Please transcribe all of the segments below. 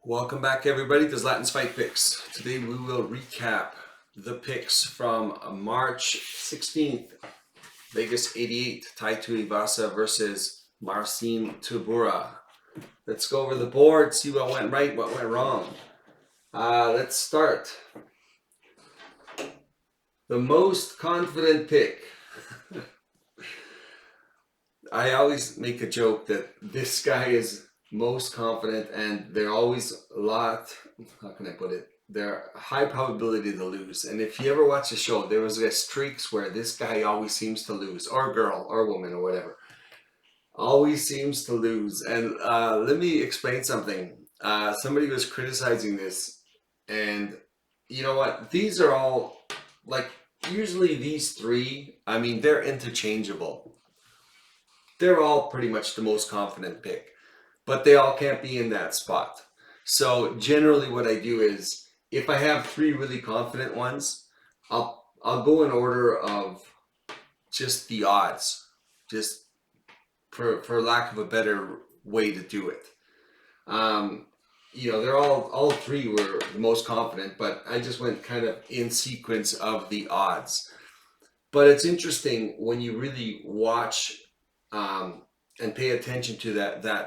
Welcome back, everybody, to Zlatan's Fight Picks. Today we will recap the picks from March 16th. Vegas 88, Tuivasa versus Marcin Tybura. Let's go over the board, see what went right, what went wrong. Let's start. The most confident pick. I always make a joke that this guy is most confident, and they're always a lot, how can I put it? They're high probability to lose. And if you ever watch the show, there was streaks where this guy always seems to lose, or girl, or woman, or whatever. Always seems to lose. And let me explain something. Somebody was criticizing this, and you know what? These are all, like, usually these three, I mean, they're interchangeable. They're all pretty much the most confident pick, but they all can't be in that spot. So generally what I do is, if I have three really confident ones, I'll go in order of just the odds, just for lack of a better way to do it. They're all three were the most confident, but I just went kind of in sequence of the odds. But it's interesting when you really watch and pay attention to that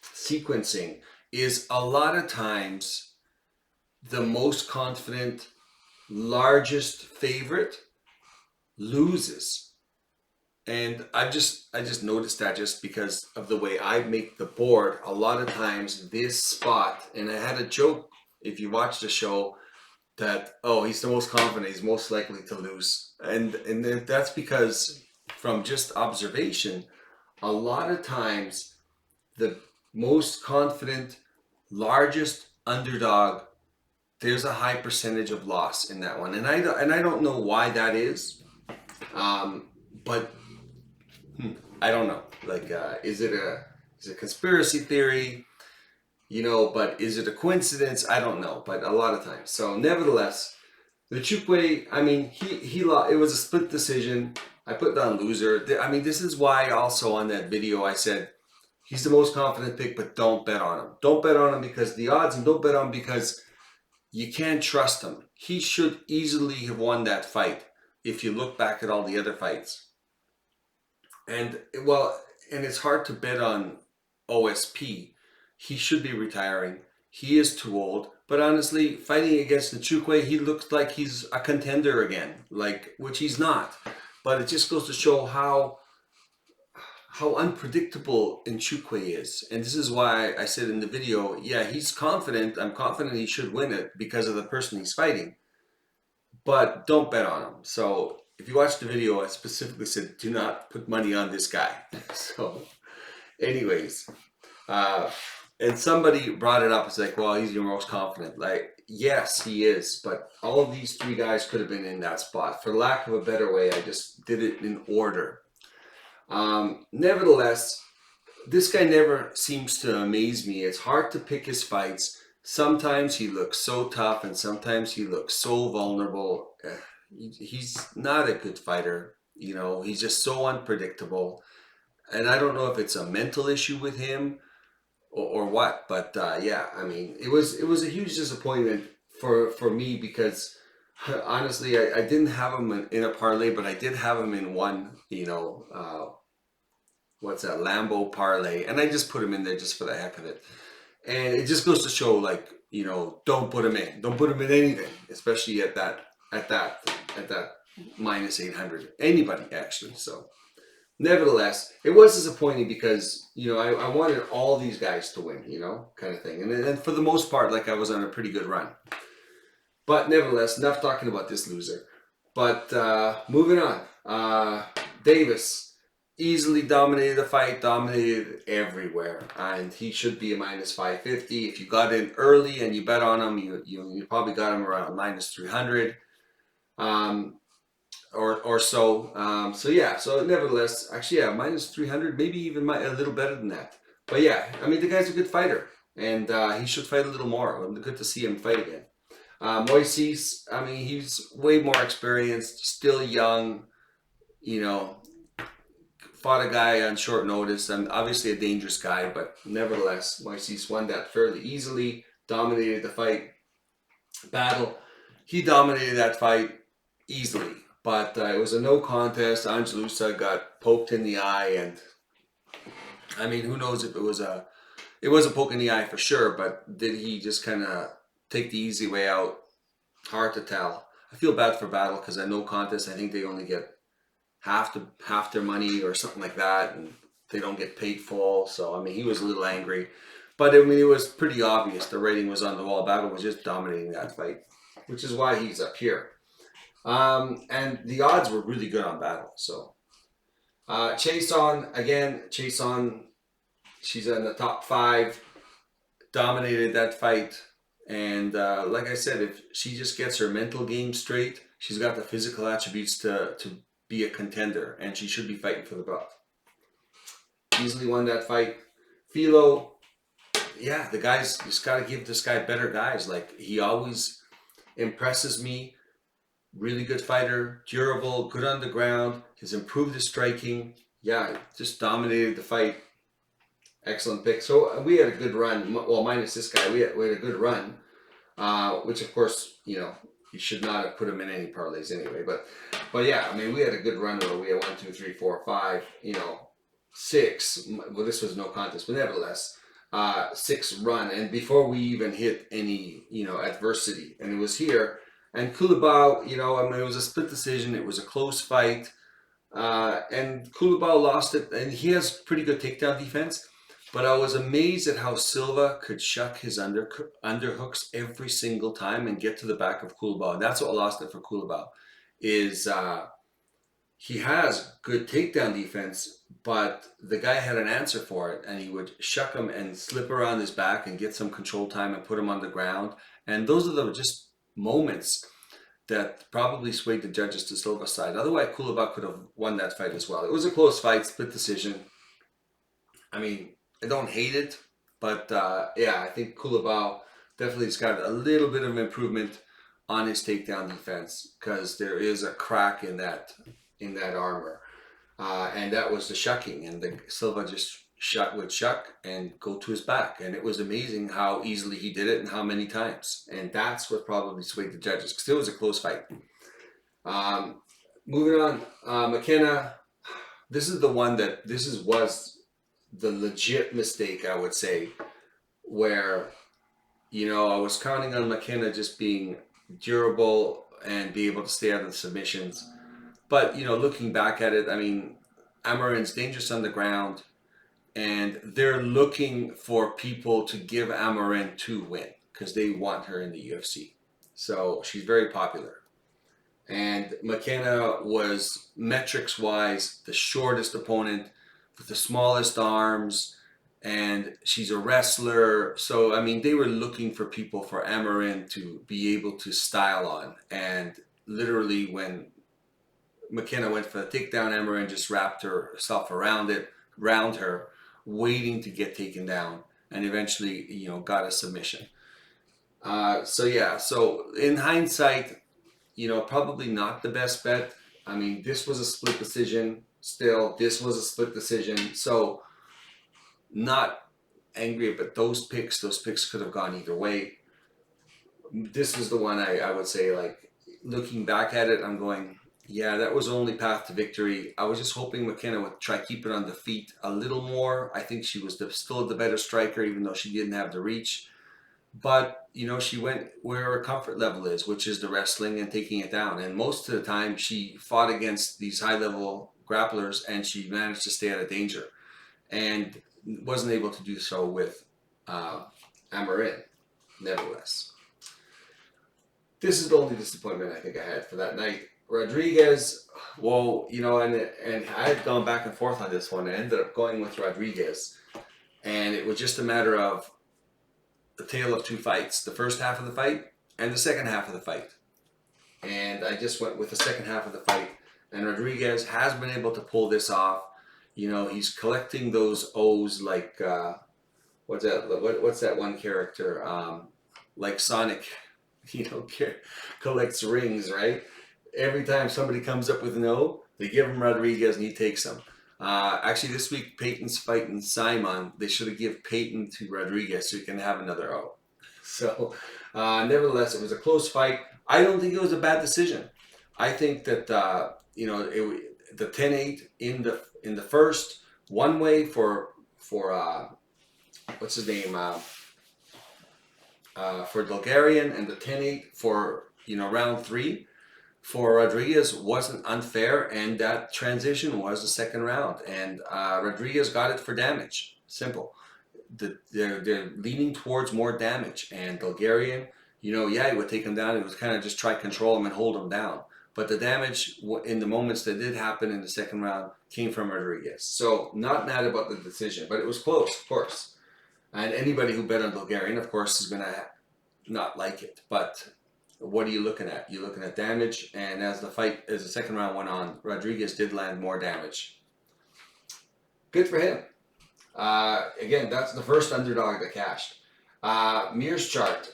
sequencing, is a lot of times the most confident, largest favorite loses. And I just noticed that just because of the way I make the board. A lot of times this spot, and I had a joke, if you watch the show, that, oh, he's the most confident, he's most likely to lose. And that's because, from just observation, a lot of times the most confident, largest underdog, there's a high percentage of loss in that one. And I don't know why that is, but I don't know. Like, is it a conspiracy theory? But is it a coincidence? I don't know. But a lot of times. So nevertheless, the Chukwe, I mean, he lost. It was a split decision. I put down loser. I mean, this is why also on that video I said he's the most confident pick, but don't bet on him. Don't bet on him because the odds, and don't bet on him because you can't trust him. He should easily have won that fight if you look back at all the other fights. And it's hard to bet on OSP. He should be retiring. He is too old. But honestly, fighting against the Chukwe, he looks like he's a contender again, which he's not. But it just goes to show how unpredictable Nchukwe is. And this is why I said in the video, yeah, he's confident. I'm confident he should win it because of the person he's fighting. But don't bet on him. So if you watch the video, I specifically said, do not put money on this guy. So anyways, and somebody brought it up. It's like, well, he's your most confident. Like, yes, he is. But all of these three guys could have been in that spot. For lack of a better way, I just did it in order. Nevertheless, this guy never seems to amaze me. It's hard to pick his fights. Sometimes he looks so tough, and sometimes he looks so vulnerable. He's not a good fighter. He's just so unpredictable. And I don't know if it's a mental issue with him or what, but yeah, I mean, it was a huge disappointment for me because honestly, I didn't have him in a parlay, but I did have him in one, what's that, Lambo parlay, and I just put him in there just for the heck of it. And it just goes to show, like, don't put him in. Don't put him in anything, especially at that minus 800. Anybody, actually. So nevertheless, it was disappointing because, I wanted all these guys to win, kind of thing. And for the most part, like, I was on a pretty good run. But nevertheless, enough talking about this loser. But moving on. Davis easily dominated the fight, dominated everywhere. And he should be a minus 550. If you got in early and you bet on him, you probably got him around minus 300. Or so. So yeah, so nevertheless, actually, yeah, minus 300, maybe even a little better than that. But yeah, I mean, the guy's a good fighter, and he should fight a little more. Good to see him fight again. Moises, I mean, he's way more experienced, still young, fought a guy on short notice. I'm obviously a dangerous guy, but nevertheless, Moises won that fairly easily, dominated the fight. Battle, he dominated that fight easily, but it was a no contest. Angelusa got poked in the eye, and I mean, who knows if it was a poke in the eye for sure, but did he just kind of take the easy way out? Hard to tell. I feel bad for Battle because at no contest, I think they only get half their money or something like that, and they don't get paid full. So I mean, he was a little angry, but I mean, it was pretty obvious. The rating was on the wall. Battle was just dominating that fight, which is why he's up here. And the odds were really good on Battle. So Chase on again. Chase on. She's in the top 5. Dominated that fight. And like I said, if she just gets her mental game straight, she's got the physical attributes to be a contender, and she should be fighting for the belt. Easily won that fight. Philo, yeah, the guys, just got to give this guy better guys. Like, he always impresses me. Really good fighter, durable, good on the ground. He's improved his striking. Yeah, just dominated the fight. Excellent pick. So we had a good run. Well, minus this guy, we had a good run, which of course, you know, you should not have put him in any parlays anyway. But yeah, I mean, we had a good run where we had 1, 2, 3, 4, 5, you know, 6. Well, this was no contest, but nevertheless, 6 run, and before we even hit any, you know, adversity, and it was here. And Kulabau, you know, I mean, it was a split decision. It was a close fight, and Kulabau lost it, and he has pretty good takedown defense. But I was amazed at how Silva could shuck his underhooks every single time and get to the back of Kulabau. And that's what lost it for Kulabau, is he has good takedown defense, but the guy had an answer for it, and he would shuck him and slip around his back and get some control time and put him on the ground. And those are the just moments that probably swayed the judges to Silva's side. Otherwise, Kulabau could have won that fight as well. It was a close fight, split decision. I mean, I don't hate it, but yeah, I think Kulabau definitely has got a little bit of improvement on his takedown defense, because there is a crack in that armor, and that was the shucking, and the Silva just would shuck and go to his back, and it was amazing how easily he did it and how many times, and that's what probably swayed the judges, because it was a close fight. Moving on, McKenna, this is the one that was the legit mistake, I would say, where, you know, I was counting on McKenna just being durable and be able to stay out of the submissions. But, you know, looking back at it, I mean, Amarin's dangerous on the ground, and they're looking for people to give Amarin to win because they want her in the UFC. So she's very popular. And McKenna was, metrics-wise, the shortest opponent with the smallest arms, and she's a wrestler. So, I mean, they were looking for people for Amarin to be able to style on. And literally, when McKenna went for the takedown, Amarin just wrapped herself around her, waiting to get taken down, and eventually, you know, got a submission. So, yeah, so in hindsight, you know, probably not the best bet. I mean, this was a split decision. Still, this was a split decision. So, not angry, but those picks could have gone either way. This is the one I would say, like, looking back at it, I'm going, yeah, that was the only path to victory. I was just hoping McKenna would try keep it on the feet a little more. I think she was still the better striker, even though she didn't have the reach. But, you know, she went where her comfort level is, which is the wrestling and taking it down. And most of the time, she fought against these high-level grapplers, and she managed to stay out of danger. And wasn't able to do so with Amarin, nevertheless. This is the only disappointment I think I had for that night. Rodriguez, well, you know, and I had gone back and forth on this one. I ended up going with Rodriguez. And it was just a matter of the tale of two fights. The first half of the fight and the second half of the fight. And I just went with the second half of the fight. And Rodriguez has been able to pull this off. You know, he's collecting those O's like, what's that one character? Like Sonic, you know, collects rings, right? Every time somebody comes up with an O, they give him Rodriguez and he takes them. Actually, this week Peyton's fighting Simon. They should have given Peyton to Rodriguez so he can have another out. So, nevertheless, it was a close fight. I don't think it was a bad decision. I think that the 10-8 in the first, one way for what's his name for Bulgarian, and the 10-8 for round 3 for Rodriguez wasn't unfair, and that transition was the second round, and Rodriguez got it for damage. Simple. They're leaning towards more damage, and Bulgarian, yeah, he would take him down. It was kind of just try control him and hold him down. But the damage in the moments that did happen in the second round came from Rodriguez. So not mad about the decision, but it was close, of course. And anybody who bet on Bulgarian, of course, is going to not like it. But what are you looking at? You're looking at damage, and as the second round went on, Rodriguez did land more damage. Good for him. Again, that's the first underdog that cashed. Mir's chart.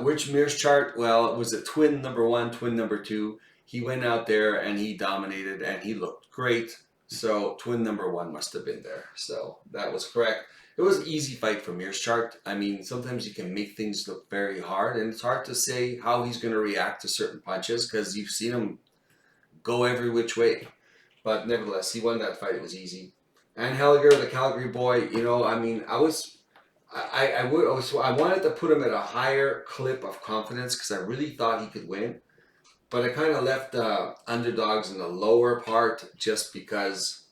Which Mir's chart? Well, it was a twin number 1, twin number 2. He went out there and he dominated and he looked great. So twin number 1 must have been there. So that was correct. It was an easy fight for Mir's chart. I mean, sometimes you can make things look very hard, and it's hard to say how he's going to react to certain punches because you've seen him go every which way. But nevertheless, he won that fight. It was easy. And Helliger, the Calgary boy, I mean, I wanted to put him at a higher clip of confidence because I really thought he could win. But I kind of left the underdogs in the lower part just because,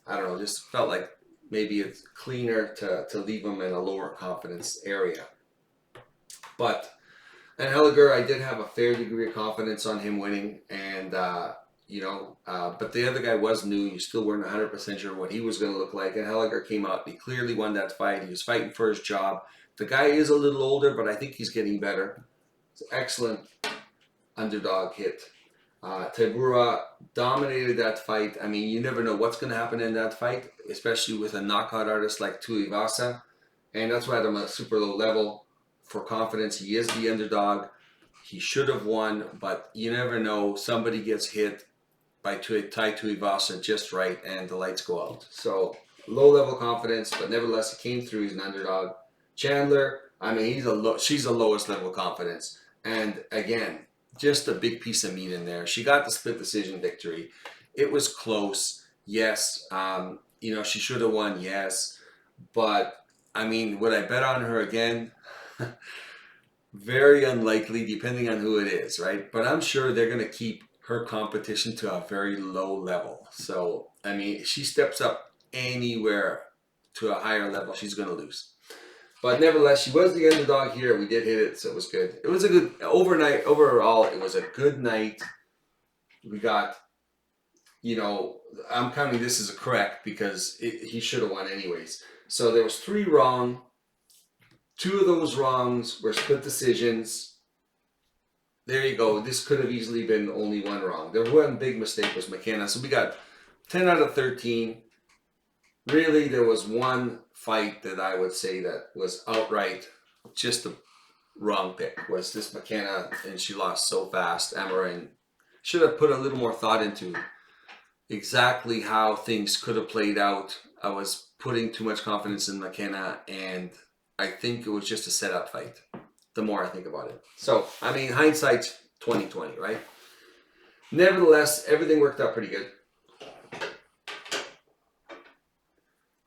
I don't know, just felt like maybe it's cleaner to leave them in a lower confidence area. And Helliger, I did have a fair degree of confidence on him winning, and but the other guy was new. You still weren't 100% sure what he was going to look like, and Helliger came out. He clearly won that fight. He was fighting for his job. The guy is a little older, but I think he's getting better. It's an excellent underdog hit. Tybura dominated that fight. I mean, you never know what's going to happen in that fight, especially with a knockout artist like Tuivasa. And that's why I'm at a super low level for confidence. He is the underdog. He should have won, but you never know. Somebody gets hit by Tuivasa just right, and the lights go out. So low level confidence, but nevertheless, he came through. He's an underdog. Chandler, I mean, she's the lowest level confidence. And again, just a big piece of meat in there. She got the split decision victory. It was close. Yes. She should have won. Yes. But, I mean, would I bet on her again? Very unlikely, depending on who it is, right? But I'm sure they're going to keep her competition to a very low level. So, I mean, if she steps up anywhere to a higher level, she's going to lose. But nevertheless, she was the underdog here. We did hit it, so it was good. It was a good overall, it was a good night. We got, I'm counting this as a correct because he should have won anyways. So there was 3 wrong. 2 of those wrongs were split decisions. There you go. This could have easily been only 1 wrong. The one big mistake was McKenna. So we got 10 out of 13. Really, there was one fight that I would say that was outright just the wrong pick. Was this McKenna, and she lost so fast. Amarin should have put a little more thought into exactly how things could have played out. I was putting too much confidence in McKenna, and I think it was just a setup fight, the more I think about it. So, I mean, hindsight's 20/20, right? Nevertheless, everything worked out pretty good.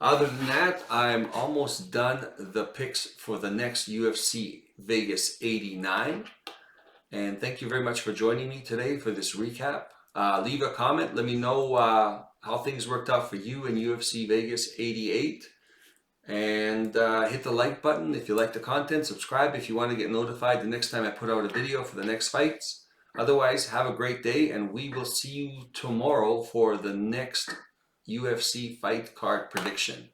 Other than that, I'm almost done the picks for the next UFC Vegas 89. And thank you very much for joining me today for this recap. Leave a comment. Let me know how things worked out for you in UFC Vegas 88. And hit the like button if you like the content. Subscribe if you want to get notified the next time I put out a video for the next fights. Otherwise, have a great day, and we will see you tomorrow for the next UFC fight card prediction.